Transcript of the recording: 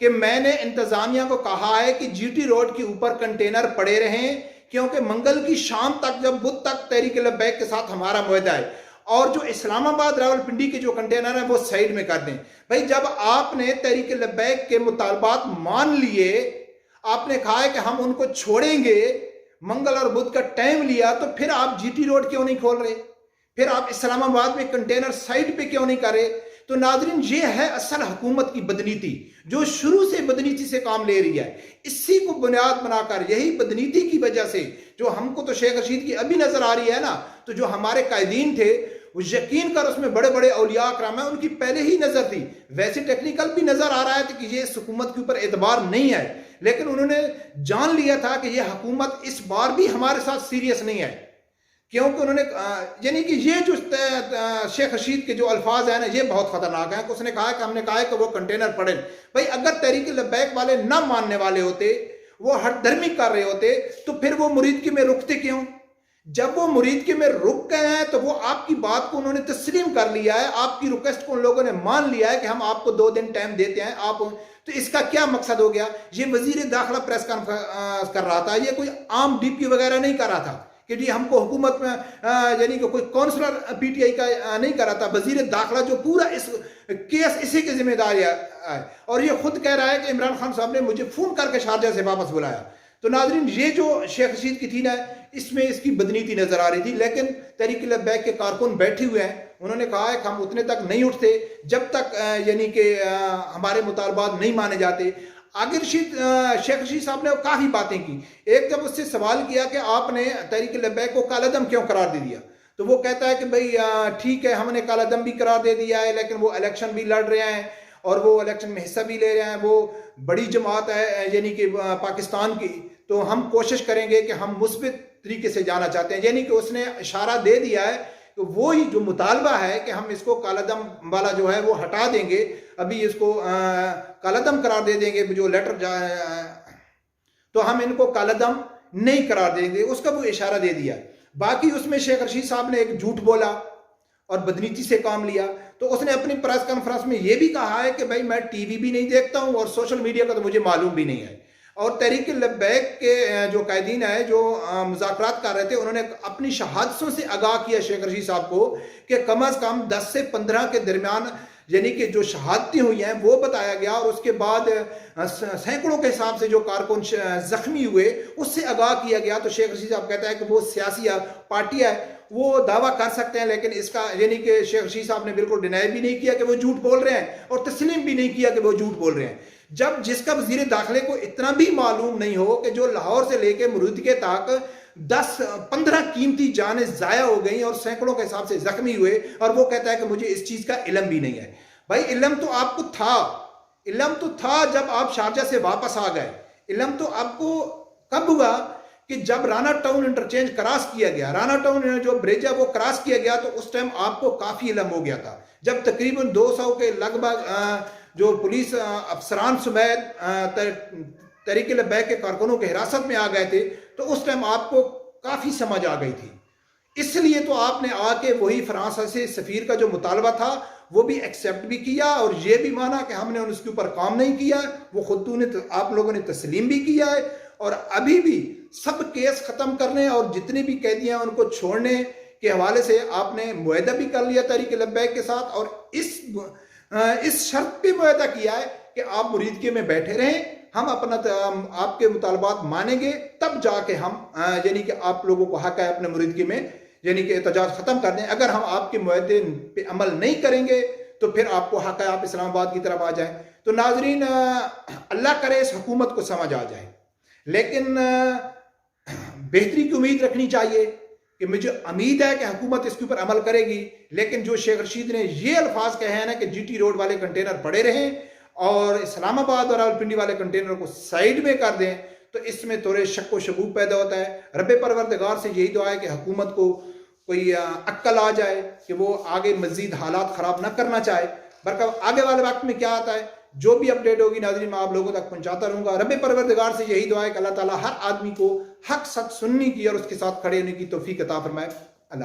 کہ میں نے انتظامیہ کو کہا ہے کہ جی ٹی روڈ کے اوپر کنٹینر پڑے رہیں، کیونکہ منگل کی شام تک جب بدھ تک تحریک لبیک کے ساتھ ہمارا معاہدہ ہے، اور جو اسلام آباد راولپنڈی کے جو کنٹینر ہیں وہ سائیڈ میں کر دیں۔ بھائی جب آپ نے تحریک لبیک کے مطالبات مان لیے، آپ نے کہا ہے کہ ہم ان کو چھوڑیں گے، منگل اور بدھ کا ٹائم لیا، تو پھر آپ جی ٹی روڈ کیوں نہیں کھول رہے؟ پھر آپ اسلام آباد میں کنٹینر سائٹ پہ کیوں نہیں کر رہے؟ تو ناظرین یہ ہے اصل حکومت کی بدنیتی، جو شروع سے بدنیتی سے کام لے رہی ہے۔ اسی کو بنیاد بنا کر، یہی بدنیتی کی وجہ سے جو ہم کو تو شیخ رشید کی ابھی نظر آ رہی ہے نا، تو جو ہمارے قائدین تھے وہ یقین کر اس میں بڑے بڑے اولیاء اکرام ہیں، ان کی پہلے ہی نظر تھی۔ ویسے ٹیکنیکل بھی نظر آ رہا ہے کہ یہ اس حکومت کے اوپر اعتبار نہیں ہے، لیکن انہوں نے جان لیا تھا کہ یہ حکومت اس بار بھی ہمارے ساتھ سیریس نہیں ہے، کیونکہ انہوں نے یعنی کہ یہ جو شیخ رشید کے جو الفاظ ہیں نا یہ بہت خطرناک ہیں، کہ اس نے کہا کہ ہم نے کہا ہے کہ وہ کنٹینر پڑے۔ بھائی اگر تحریک لبیک والے نہ ماننے والے ہوتے، وہ ہٹ دھرمی کر رہے ہوتے، تو پھر وہ مریدکی میں رکتے کیوں؟ جب وہ مریدکی میں رک گئے ہیں تو وہ آپ کی بات کو انہوں نے تسلیم کر لیا ہے، آپ کی ریکویسٹ کو ان لوگوں نے مان لیا ہے کہ ہم آپ کو 2 دن ٹائم دیتے ہیں، آپ تو اس کا کیا مقصد ہو گیا؟ یہ وزیر داخلہ پریس کانفرنس کر رہا تھا، یہ کوئی عام ڈی پی وغیرہ نہیں کر رہا تھا کہ جی ہم کو حکومت میں یعنی کہ کوئی کونسلر پی ٹی آئی کا نہیں کر رہا تھا۔ وزیر داخلہ جو پورا اس کیس اسی کی ذمہ داری ہے، اور یہ خود کہہ رہا ہے کہ عمران خان صاحب نے مجھے فون کر کے شارجہ سے واپس بلایا۔ تو ناظرین یہ جو شیخ رشید کی تھی نا، اس میں اس کی بدنیتی نظر آ رہی تھی، لیکن تحریک لبیک کے کارکن بیٹھے ہوئے ہیں، انہوں نے کہا ہے کہ ہم اتنے تک نہیں اٹھتے جب تک یعنی کہ ہمارے مطالبات نہیں مانے جاتے۔ آگے شیخ رشید صاحب نے کافی باتیں کی۔ ایک جب اس سے سوال کیا کہ آپ نے تحریک لبیک کو کالعدم کیوں قرار دے دیا، تو وہ کہتا ہے کہ بھئی ٹھیک ہے ہم نے کالعدم بھی قرار دے دیا ہے، لیکن وہ الیکشن بھی لڑ رہے ہیں اور وہ الیکشن میں حصہ بھی لے رہے ہیں، وہ بڑی جماعت ہے یعنی کہ پاکستان کی، تو ہم کوشش کریں گے کہ ہم مثبت طریقے سے جانا چاہتے ہیں۔ یعنی کہ اس نے اشارہ دے دیا ہے کہ وہی جو مطالبہ ہے کہ ہم اس کو کالعدم والا جو ہے وہ ہٹا دیں گے، ابھی اس کو کالعدم قرار دے دیں گے، جو لیٹر تو ہم ان کو کالعدم نہیں قرار دیں گے، اس کا وہ اشارہ دے دیا۔ باقی اس میں شیخ رشید صاحب نے ایک جھوٹ بولا اور بدنیتی سے کام لیا، تو اس نے اپنی پریس کانفرنس میں یہ بھی کہا ہے کہ بھائی میں ٹی وی بھی نہیں دیکھتا ہوں اور سوشل میڈیا کا تو مجھے معلوم بھی نہیں ہے۔ اور تحریک لبیک کے جو قائدین ہیں جو مذاکرات کر رہے تھے، انہوں نے اپنی شہادتوں سے آگاہ کیا شیخ رشید صاحب کو کہ کم از کم 10 سے 15 کے درمیان یعنی کہ جو شہادتیں ہوئی ہیں وہ بتایا گیا، اور اس کے بعد سینکڑوں کے حساب سے جو کارکن زخمی ہوئے اس سے آگاہ کیا گیا۔ تو شیخ رشید صاحب کہتا ہے کہ وہ سیاسی پارٹی ہے، وہ دعویٰ کر سکتے ہیں، لیکن اس کا یعنی کہ شیخ رشید صاحب نے بالکل ڈینائی بھی نہیں کیا کہ وہ جھوٹ بول رہے ہیں، اور تسلیم بھی نہیں کیا کہ وہ جھوٹ بول رہے ہیں۔ جب جس کا وزیر داخلے کو اتنا بھی معلوم نہیں ہو کہ جو لاہور سے لے کے مریدکی تک 10-15 قیمتی جانیں ضائع ہو گئیں اور سینکڑوں کے حساب سے زخمی ہوئے، اور وہ کہتا ہے کہ مجھے اس چیز کا علم بھی نہیں ہے۔ بھائی علم تو آپ کو تھا، علم تو تھا جب آپ شارجہ سے واپس آ گئے۔ علم تو آپ کو کب ہوا؟ کہ جب رانا ٹاؤن انٹرچینج کراس کیا گیا، رانا ٹاؤن جو برج ہے وہ کراس کیا گیا، تو اس ٹائم آپ کو کافی علم ہو گیا تھا۔ جب تقریباً 200 کے لگ بھگ جو پولیس افسران سمیت تحریک لبیک کے کارکنوں کے حراست میں آ گئے تھے، تو اس ٹائم آپ کو کافی سمجھ آ گئی تھی۔ اس لیے تو آپ نے آ کے وہی فرانس سے سفیر کا جو مطالبہ تھا وہ بھی ایکسیپٹ بھی کیا، اور یہ بھی مانا کہ ہم نے اس کے اوپر کام نہیں کیا، وہ خود آپ لوگوں نے تسلیم بھی کیا ہے، اور ابھی بھی سب کیس ختم کرنے اور جتنے بھی قیدی ہیں ان کو چھوڑنے کے حوالے سے آپ نے معاہدہ بھی کر لیا تحریک لبیک کے ساتھ، اور اس شرط پہ معاہدہ کیا ہے کہ آپ مریدکی میں بیٹھے رہیں، ہم اپنا آپ کے مطالبات مانیں گے، تب جا کے ہم یعنی کہ آپ لوگوں کو حق ہے اپنے مریدکی میں یعنی کہ احتجاج ختم کر دیں۔ اگر ہم آپ کے معاہدے پہ عمل نہیں کریں گے تو پھر آپ کو حق ہے آپ اسلام آباد کی طرف آ جائیں۔ تو ناظرین اللہ کرے اس حکومت کو سمجھ آ جائے، لیکن بہتری کی امید رکھنی چاہیے کہ مجھے امید ہے کہ حکومت اس کے اوپر عمل کرے گی۔ لیکن جو شیخ رشید نے یہ الفاظ کہے ہیں نا کہ جی ٹی روڈ والے کنٹینر پڑے رہیں اور اسلام آباد اور راولپنڈی والے کنٹینر کو سائیڈ میں کر دیں، تو اس میں تھوڑے شک و شگوب پیدا ہوتا ہے۔ رب پروردگار سے یہی دعا ہے کہ حکومت کو کوئی عقل آ جائے کہ وہ آگے مزید حالات خراب نہ کرنا چاہے۔ آگے والے وقت میں کیا آتا ہے، جو بھی اپڈیٹ ہوگی ناظرین میں آپ لوگوں تک پہنچاتا رہوں گا۔ رب پروردگار سے یہی دعا ہے کہ اللہ تعالیٰ ہر آدمی کو حق سچ سننے کی اور اس کے ساتھ کھڑے ہونے کی توفیق عطا فرمائے۔ اللہ